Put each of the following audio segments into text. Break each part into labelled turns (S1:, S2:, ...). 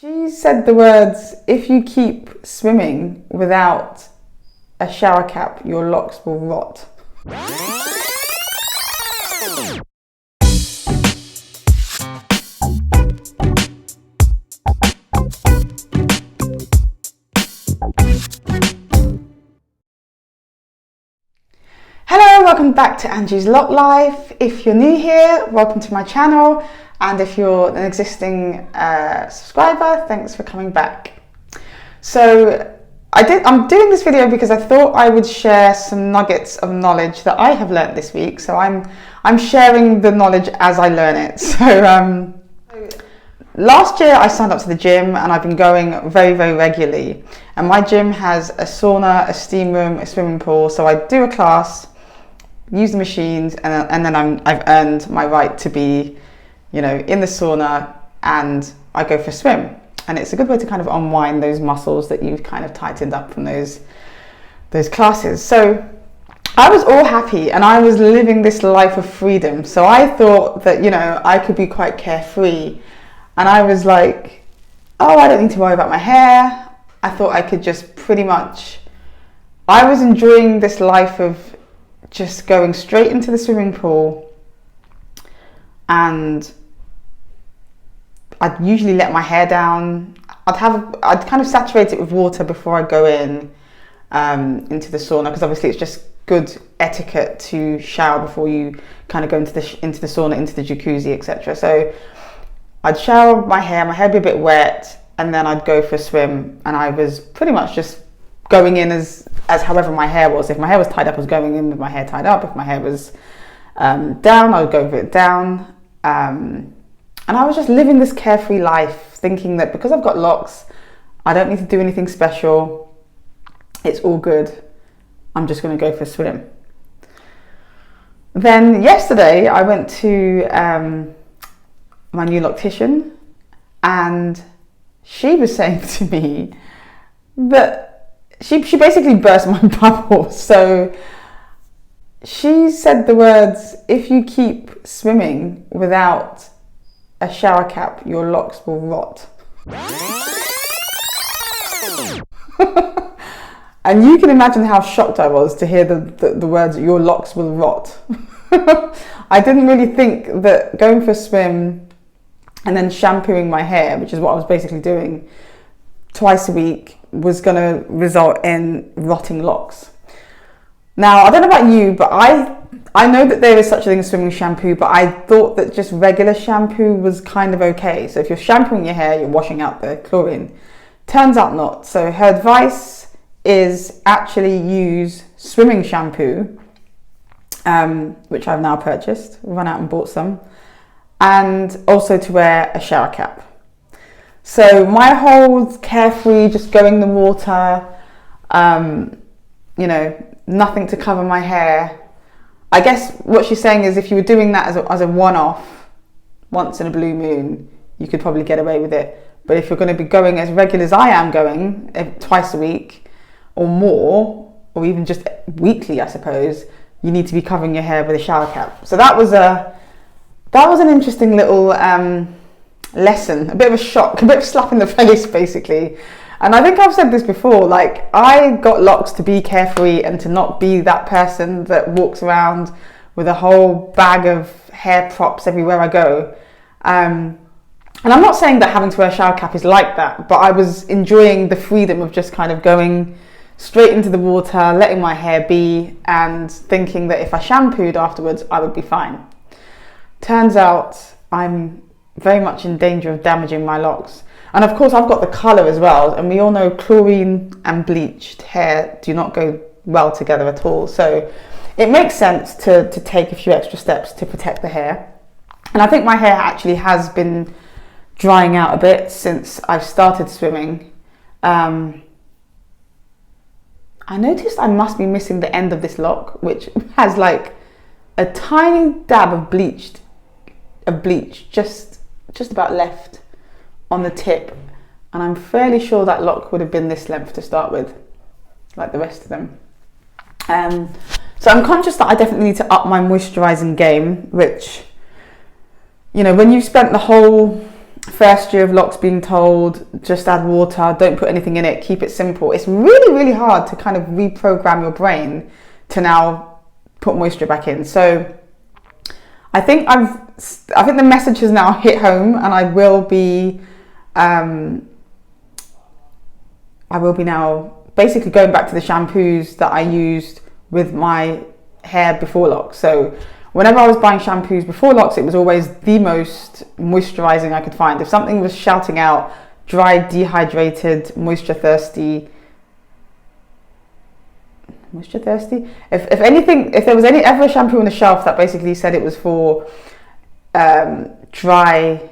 S1: She said the words, "If you keep swimming without a shower cap, your locks will rot." Hello, welcome back to Angie's Lock Life. If you're new here, welcome to my channel. And if you're an existing subscriber, thanks for coming back. So I'm doing this video because I thought I would share some nuggets of knowledge that I have learned this week. So I'm sharing the knowledge as I learn it. So last year I signed up to the gym and I've been going very, very regularly. And my gym has a sauna, a steam room, a swimming pool. So I do a class, use the machines, and then I've earned my right to be, in the sauna, and I go for a swim. And it's a good way to kind of unwind those muscles that you've kind of tightened up from those classes. So I was all happy and I was living this life of freedom. So I thought that, I could be quite carefree. And I was like, oh, I don't need to worry about my hair. I thought I could just I was enjoying this life of just going straight into the swimming pool, and I'd usually let my hair down. I'd kind of saturate it with water before I go in into the sauna, because obviously it's just good etiquette to shower before you kind of go into the sauna, into the jacuzzi, etc. So I'd shower my hair would be a bit wet, and then I'd go for a swim, and I was pretty much just going in as however my hair was. If my hair was tied up, I was going in with my hair tied up. If my hair was down, I would go with it down. And I was just living this carefree life, thinking that because I've got locks, I don't need to do anything special. It's all good. I'm just going to go for a swim. Then yesterday, I went to my new loctician, and she was saying to me that she basically burst my bubble. So she said the words, "If you keep swimming without a shower cap, your locks will rot." And you can imagine how shocked I was to hear the words, "your locks will rot." I didn't really think that going for a swim and then shampooing my hair, which is what I was basically doing twice a week, was going to result in rotting locks. Now, I don't know about you, but I know that there is such a thing as swimming shampoo, but I thought that just regular shampoo was kind of okay. So if you're shampooing your hair, you're washing out the chlorine. Turns out not. So her advice is actually use swimming shampoo, which I've now purchased, run out and bought some, and also to wear a shower cap. So my whole carefree, just going in the water, nothing to cover my hair. I guess what she's saying is if you were doing that as a one-off, once in a blue moon, you could probably get away with it. But if you're going to be going as regular as I am going, twice a week or more, or even just weekly, I suppose, you need to be covering your hair with a shower cap. So that was an interesting little lesson, a bit of a shock, a bit of a slap in the face, basically. And I think I've said this before, like, I got locks to be carefree and to not be that person that walks around with a whole bag of hair props everywhere I go. And I'm not saying that having to wear a shower cap is like that, but I was enjoying the freedom of just kind of going straight into the water, letting my hair be, and thinking that if I shampooed afterwards, I would be fine. Turns out I'm very much in danger of damaging my locks. And of course I've got the colour as well, and we all know chlorine and bleached hair do not go well together at all. So it makes sense to take a few extra steps to protect the hair. And I think my hair actually has been drying out a bit since I've started swimming. I noticed I must be missing the end of this lock, which has like a tiny dab of bleach just about left on the tip, and I'm fairly sure that lock would have been this length to start with, like the rest of them. So I'm conscious that I definitely need to up my moisturising game, which, when you've spent the whole first year of Loc'd being told just add water, don't put anything in it, keep it simple. It's really, really hard to kind of reprogram your brain to now put moisture back in. So I think the message has now hit home, and I will be now basically going back to the shampoos that I used with my hair before Loc'd. So whenever I was buying shampoos before Loc'd, it was always the most moisturizing I could find. If something was shouting out dry, dehydrated, moisture thirsty, if there was ever a shampoo on the shelf that basically said it was for dry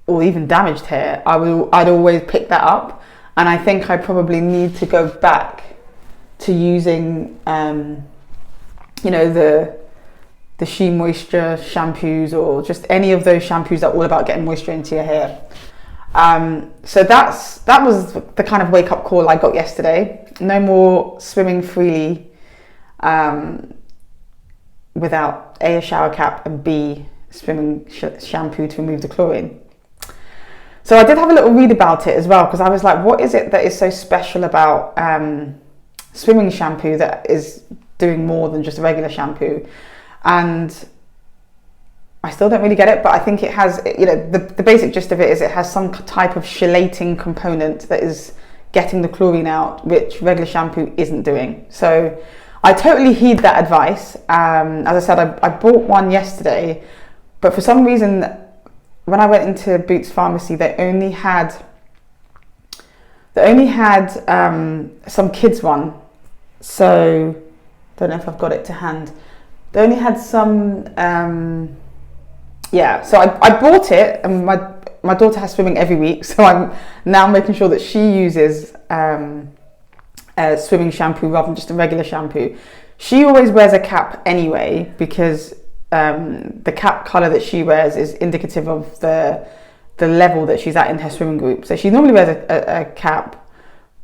S1: or even damaged hair, I'd always pick that up. And I think I probably need to go back to using the She Moisture shampoos, or just any of those shampoos that are all about getting moisture into your hair. So that was the kind of wake up call I got yesterday. No more swimming freely without A, a shower cap, and B, swimming shampoo to remove the chlorine. So I did have a little read about it as well, because I was like, what is it that is so special about swimming shampoo that is doing more than just a regular shampoo? And I still don't really get it, but I think it has, the basic gist of it is it has some type of chelating component that is getting the chlorine out, which regular shampoo isn't doing. So I totally heed that advice. As I said, I bought one yesterday, but for some reason, when I went into Boots Pharmacy, they only had some kids one. So don't know if I've got it to hand. They only had some, so I bought it, and my daughter has swimming every week, so I'm now making sure that she uses a swimming shampoo rather than just a regular shampoo. She always wears a cap anyway, because the cap colour that she wears is indicative of the level that she's at in her swimming group. So she normally wears a cap,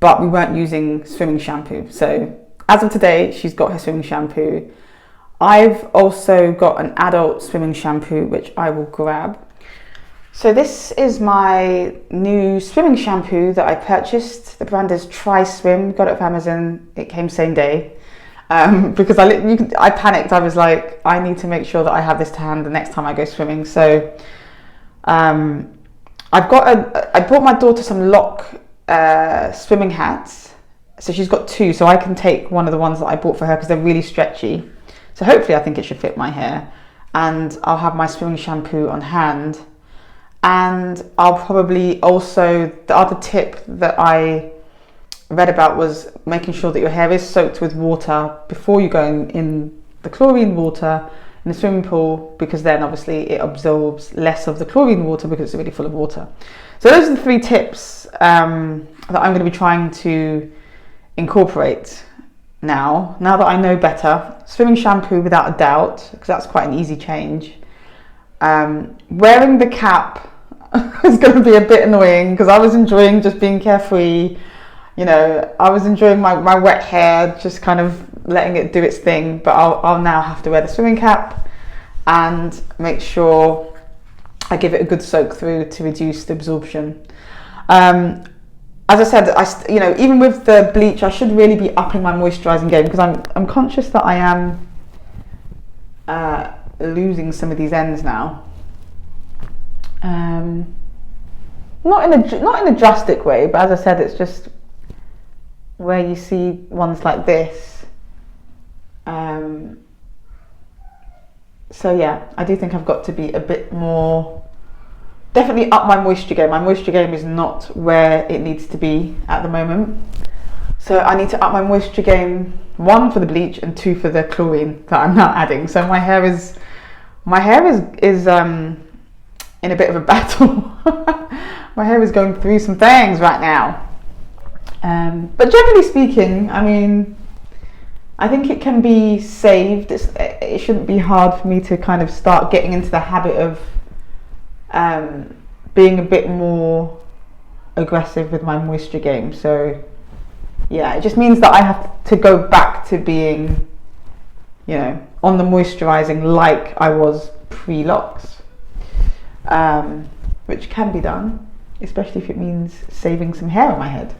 S1: but we weren't using swimming shampoo. So as of today, she's got her swimming shampoo. I've also got an adult swimming shampoo, which I will grab. So this is my new swimming shampoo that I purchased. The brand is Try Swim. Got it off Amazon. It came same day. Because I panicked. I was like, I need to make sure that I have this to hand the next time I go swimming. So I bought my daughter some Loc'd swimming hats. So she's got two, so I can take one of the ones that I bought for her because they're really stretchy. So hopefully I think it should fit my hair. And I'll have my swimming shampoo on hand. And I'll probably also, the other tip that I read about was making sure that your hair is soaked with water before you go in the chlorine water in the swimming pool, because then obviously it absorbs less of the chlorine water because it's already full of water. So those are the 3 tips that I'm going to be trying to incorporate now that I know better. Swimming shampoo without a doubt, because that's quite an easy change. Wearing the cap is going to be a bit annoying, because I was enjoying just being carefree. I was enjoying my wet hair, just kind of letting it do its thing, but I'll now have to wear the swimming cap and make sure I give it a good soak through to reduce the absorption. As I said, even with the bleach, I should really be upping my moisturising game, because I'm conscious that I am losing some of these ends now. Not in a drastic way, but as I said, it's just where you see ones like this. So yeah, I do think I've got to be a bit more, definitely up my moisture game. My moisture game is not where it needs to be at the moment. So I need to up my moisture game, 1 for the bleach and 2 for the chlorine that I'm now adding. So my hair is in a bit of a battle. My hair is going through some things right now. But generally speaking, I think it can be saved. It shouldn't be hard for me to kind of start getting into the habit of being a bit more aggressive with my moisture game. So yeah, it just means that I have to go back to being, on the moisturising like I was pre-Loc'd. which can be done, especially if it means saving some hair on my head.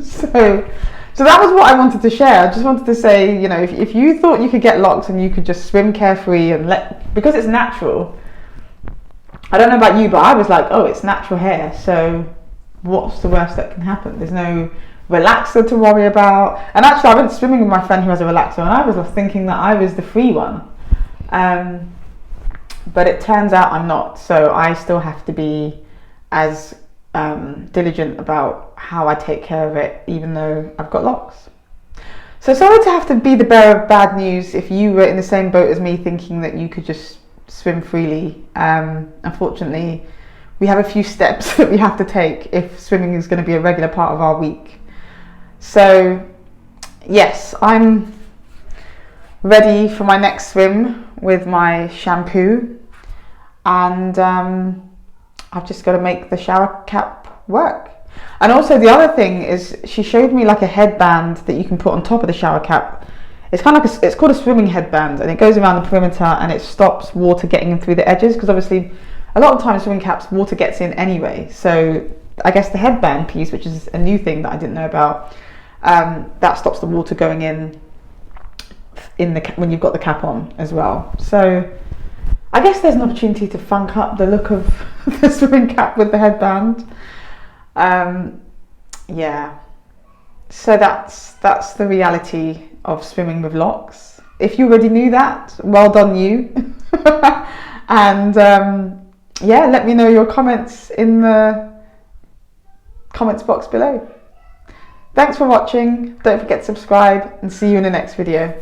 S1: So that was what I wanted to share. I just wanted to say, you know, if you thought you could get locks and you could just swim carefree and because it's natural. I don't know about you, but I was like, oh, it's natural hair, so what's the worst that can happen? There's no relaxer to worry about. And actually, I went swimming with my friend who has a relaxer, and I was thinking that I was the free one. But it turns out I'm not, so I still have to be as diligent about how I take care of it, even though I've got locks. So sorry to have to be the bearer of bad news if you were in the same boat as me, thinking that you could just swim freely. Unfortunately, we have a few steps that we have to take if swimming is going to be a regular part of our week. So yes, I'm ready for my next swim with my shampoo, and I've just got to make the shower cap work. And also the other thing is, she showed me like a headband that you can put on top of the shower cap. It's kind of like it's called a swimming headband, and it goes around the perimeter and it stops water getting in through the edges, because obviously a lot of times swimming caps, water gets in anyway. So I guess the headband piece, which is a new thing that I didn't know about, that stops the water going in when you've got the cap on as well. So I guess there's an opportunity to funk up the look of the swimming cap with the headband. Yeah, so that's the reality of swimming with locks. If you already knew that, well done you. And yeah, let me know your comments in the comments box below. Thanks for watching. Don't forget to subscribe, and see you in the next video.